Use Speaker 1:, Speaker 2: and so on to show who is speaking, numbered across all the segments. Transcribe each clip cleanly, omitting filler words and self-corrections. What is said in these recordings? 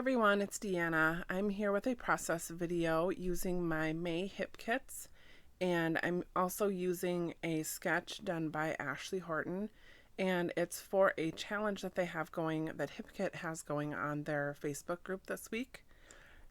Speaker 1: everyone, it's Deanna. I'm here with a process video using my May hip kits, and I'm also using a sketch done by Ashley Horton, and it's for a challenge that they have going, that HipKit has going on their Facebook group this week,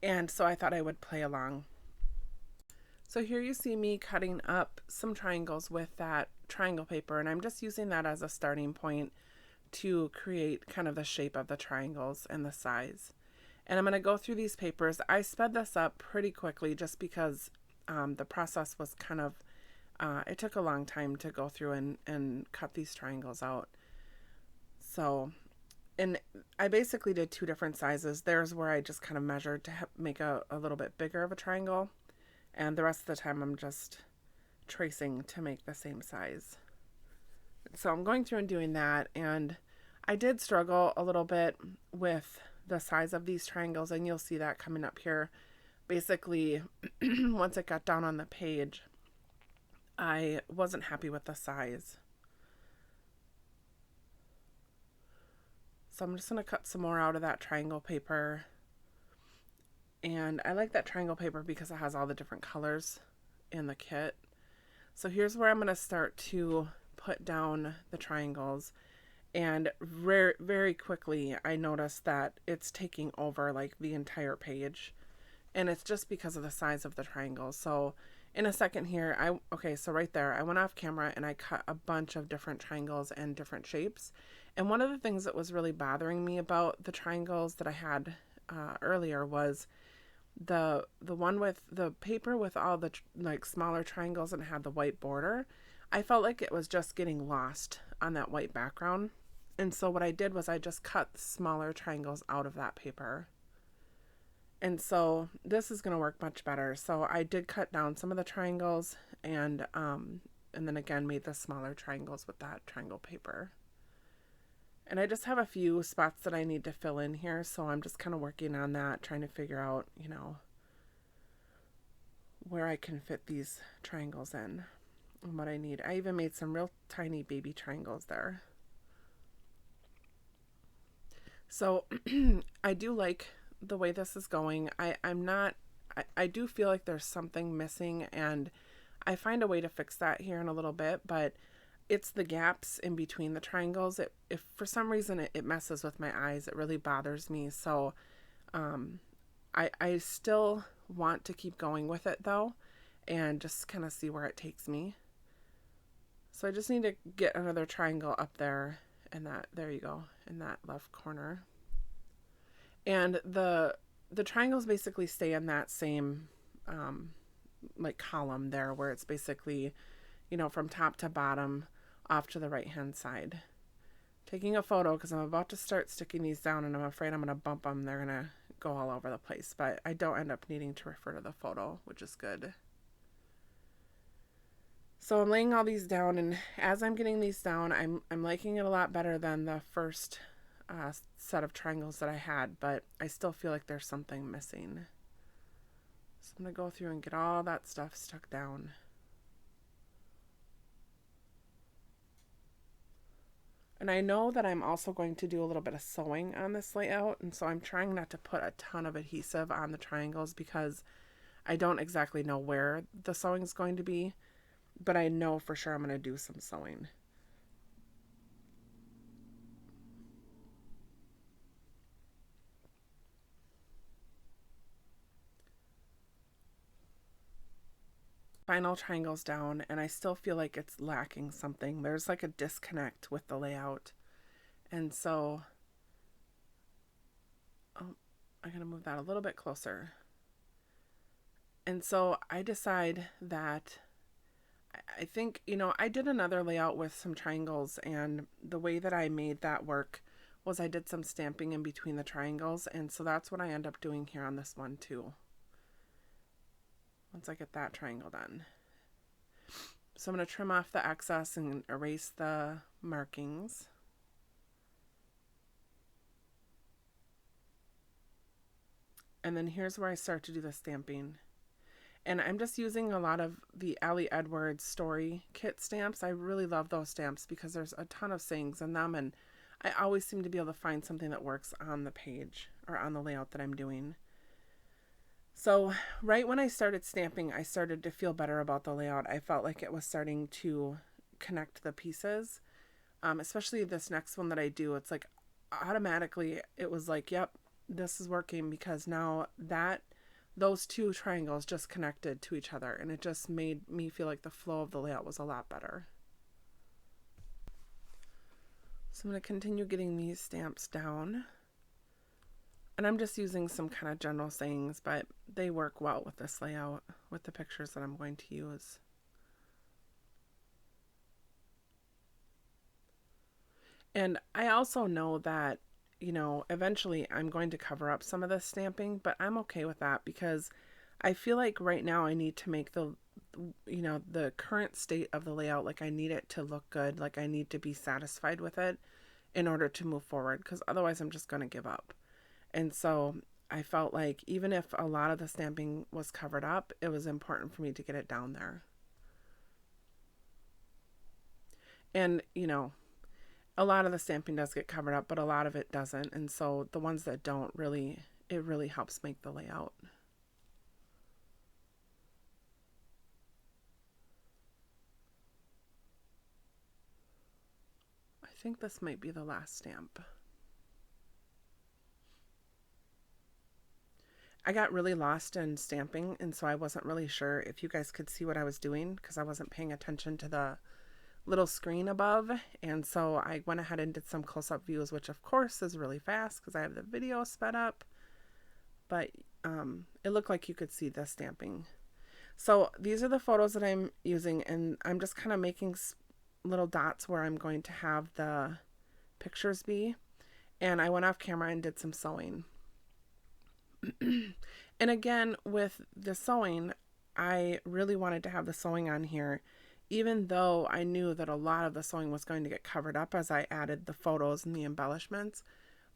Speaker 1: and so I thought I would play along. So here you see me cutting up some triangles with that triangle paper, and I'm just using that as a starting point to create kind of the shape of the triangles and the size. And I'm going to go through these papers. I sped this up pretty quickly just because the process was kind of, it took a long time to go through and cut these triangles out. So, and I basically did two different sizes. There's where I just kind of measured to make a little bit bigger of a triangle. And the rest of the time I'm just tracing to make the same size. So I'm going through and doing that, and I did struggle a little bit with the size of these triangles, and you'll see that coming up here. Basically, once it got down on the page, I wasn't happy with the size. So I'm just going to cut some more out of that triangle paper. And I like that triangle paper because it has all the different colors in the kit. So here's where I'm going to start to put down the triangles, and very quickly I noticed that it's taking over like the entire page, and it's just because of the size of the triangles. So in a second here, so right there I went off camera and I cut a bunch of different triangles and different shapes. And one of the things that was really bothering me about the triangles that I had earlier was the one with the paper with all the like smaller triangles and had the white border. I felt like it was just getting lost on that white background. And so what I did was I just cut smaller triangles out of that paper. And so this is going to work much better. So I did cut down some of the triangles and then again made the smaller triangles with that triangle paper. And I just have a few spots that I need to fill in here, so I'm just kind of working on that, trying to figure out, where I can fit these triangles in and what I need. I even made some real tiny baby triangles there. So I do like the way this is going. I do feel like there's something missing, and I find a way to fix that here in a little bit, but it's the gaps in between the triangles. If for some reason it messes with my eyes, it really bothers me. So I still want to keep going with it though, and just kind of see where it takes me. So I just need to get another triangle up there, and there you go, in that left corner. And the triangles basically stay in that same like column there, where it's basically, from top to bottom off to the right hand side. Taking a photo because I'm about to start sticking these down, and I'm afraid I'm going to bump them. They're going to go all over the place, but I don't end up needing to refer to the photo, which is good. So I'm laying all these down, and as I'm getting these down, I'm liking it a lot better than the first set of triangles that I had, but I still feel like there's something missing. So I'm going to go through and get all that stuff stuck down. And I know that I'm also going to do a little bit of sewing on this layout, and so I'm trying not to put a ton of adhesive on the triangles because I don't exactly know where the sewing is going to be, but I know for sure I'm going to do some sewing. Final triangles down, and I still feel like it's lacking something. There's like a disconnect with the layout. And so I'm going to move that a little bit closer. And so I decide that I think, I did another layout with some triangles, and the way that I made that work was I did some stamping in between the triangles, and so that's what I end up doing here on this one too. Once I get that triangle done. So I'm going to trim off the excess and erase the markings. And then here's where I start to do the stamping. And I'm just using a lot of the Allie Edwards story kit stamps. I really love those stamps because there's a ton of sayings in them, and I always seem to be able to find something that works on the page or on the layout that I'm doing. So right when I started stamping, I started to feel better about the layout. I felt like it was starting to connect the pieces, especially this next one that I do. It's like automatically it was like, yep, this is working, because now that those two triangles just connected to each other, and it just made me feel like the flow of the layout was a lot better. So I'm going to continue getting these stamps down. And I'm just using some kind of general sayings, but they work well with this layout, with the pictures that I'm going to use. And I also know that, you know, eventually I'm going to cover up some of the stamping, but I'm okay with that, because I feel like right now I need to make the, you know, the current state of the layout, like I need it to look good, like I need to be satisfied with it in order to move forward, because otherwise I'm just going to give up. And so I felt like even if a lot of the stamping was covered up, it was important for me to get it down there. And, you know, a lot of the stamping does get covered up, but a lot of it doesn't. And so the ones that don't, really, it really helps make the layout. I think this might be the last stamp. I got really lost in stamping, and so I wasn't really sure if you guys could see what I was doing, because I wasn't paying attention to the little screen above. And so I went ahead and did some close-up views, which of course is really fast because I have the video sped up, but it looked like you could see the stamping. So these are the photos that I'm using, and I'm just kind of making little dots where I'm going to have the pictures be. And I went off camera and did some sewing. And again, with the sewing, I really wanted to have the sewing on here, even though I knew that a lot of the sewing was going to get covered up as I added the photos and the embellishments.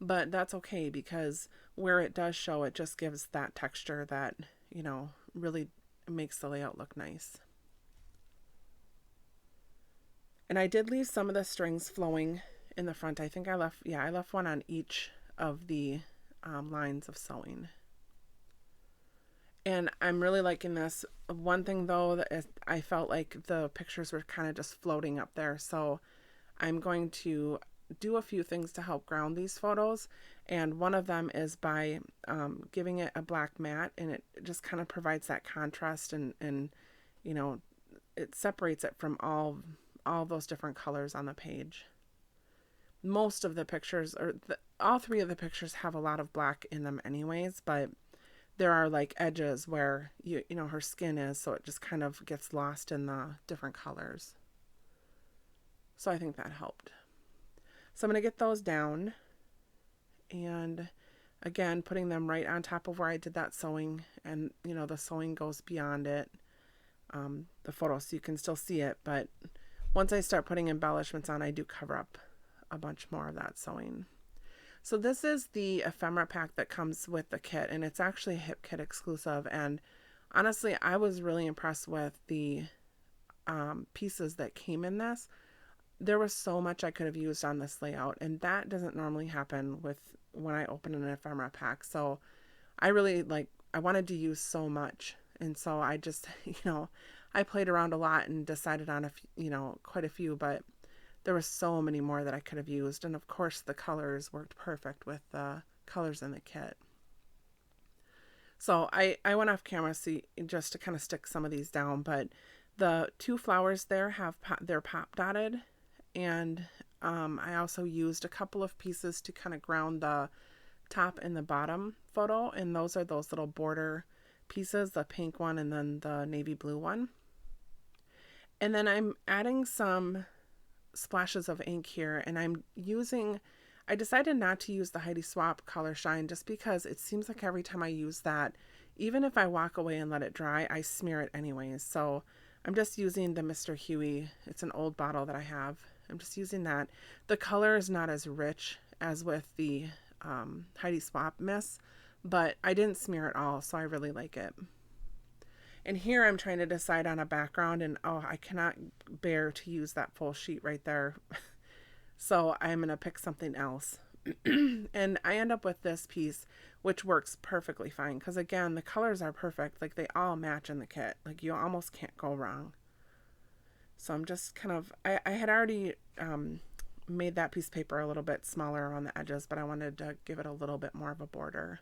Speaker 1: But that's okay, because where it does show, it just gives that texture that, you know, really makes the layout look nice. And I did leave some of the strings flowing in the front. I think I left one on each of the lines of sewing. And I'm really liking this. One thing though, that I felt like the pictures were kind of just floating up there. So I'm going to do a few things to help ground these photos. And one of them is by giving it a black matte, and it just kind of provides that contrast, and you know, it separates it from all those different colors on the page. Most of the pictures, or all three of the pictures, have a lot of black in them anyways, but there are like edges where you know her skin is, so it just kind of gets lost in the different colors. So I think that helped. So I'm going to get those down, and again putting them right on top of where I did that sewing, and you know the sewing goes beyond it, the photo, so you can still see it, but once I start putting embellishments on, I do cover up a bunch more of that sewing. So this is the ephemera pack that comes with the kit, and it's actually a Hip Kit exclusive. And honestly, I was really impressed with the pieces that came in this. There was so much I could have used on this layout, and that doesn't normally happen with when I open an ephemera pack. So I really I wanted to use so much, and so I just you know, I played around a lot and decided on quite a few, but there were so many more that I could have used. And of course the colors worked perfect with the colors in the kit. So I went off camera just to kind of stick some of these down, but the two flowers there they're pop dotted, and I also used a couple of pieces to kind of ground the top and the bottom photo, and those are those little border pieces, the pink one and then the navy blue one. And then I'm adding some splashes of ink here, and I decided not to use the Heidi Swapp Color Shine, just because it seems like every time I use that, even if I walk away and let it dry, I smear it anyways. So I'm just using the Mr. Huey. It's an old bottle that I have. I'm just using that. The color is not as rich as with the Heidi Swapp Miss, but I didn't smear it all, so I really like it. And here I'm trying to decide on a background, and I cannot bear to use that full sheet right there. So I'm going to pick something else. And I end up with this piece, which works perfectly fine. Because again, the colors are perfect. Like they all match in the kit. Like you almost can't go wrong. So I'm just kind of, I had already made that piece of paper a little bit smaller around the edges, but I wanted to give it a little bit more of a border.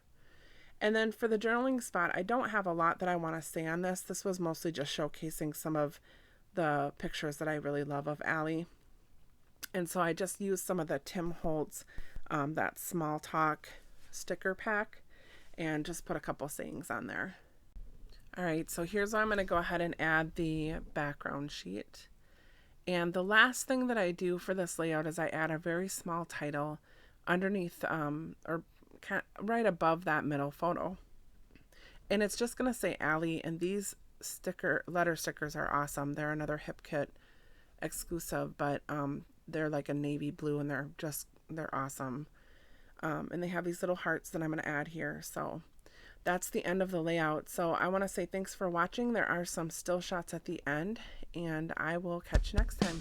Speaker 1: And then for the journaling spot, I don't have a lot that I want to say on this. This was mostly just showcasing some of the pictures that I really love of Allie. And so I just used some of the Tim Holtz, that Small Talk sticker pack, and just put a couple sayings on there. All right, so here's where I'm going to go ahead and add the background sheet. And the last thing that I do for this layout is I add a very small title underneath, or right above that middle photo. And it's just going to say Allie, and these letter stickers are awesome. They're another Hip Kit exclusive, but they're like a navy blue, and they're awesome. And they have these little hearts that I'm going to add here. So that's the end of the layout. So I want to say thanks for watching. There are some still shots at the end, and I will catch you next time.